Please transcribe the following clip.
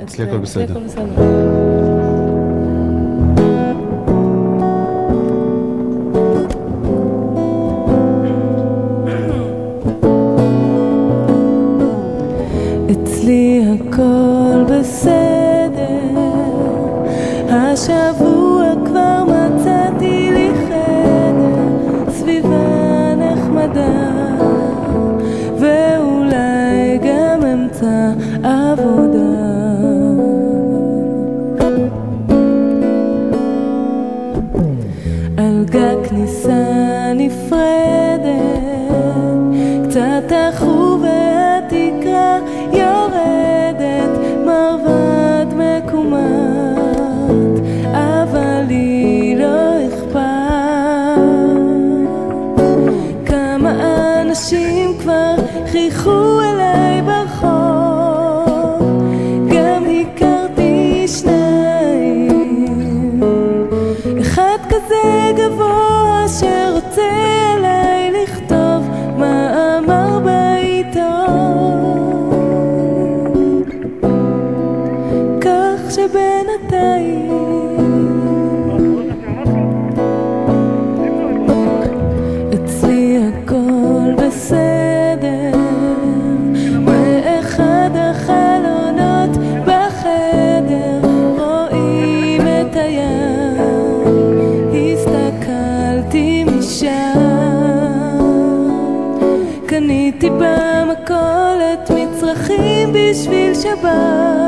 אצלי הכל בסדר. אצלי הכל בסדר, השבוע כבר מצאתי לי חדר, סביבה נחמדה, ואולי גם אמצע עבודה. על גג כניסה נפרדת, קצת אחו והתקרה יורדת, מרבד מקומת, אבל לי לא אכפת. כמה אנשים כבר חיכו אליי ברחוב, גם הכרתי שניים, אחד כזה גבוה שרוצה עליי לכתוב מאמר בעיתון, כך שבינתיים אצלי הכל בסדר, מאחד החלונות בחדר רואים את הים, הסתכלתי משם, קניתי במכולת מצרכים בשביל שבת,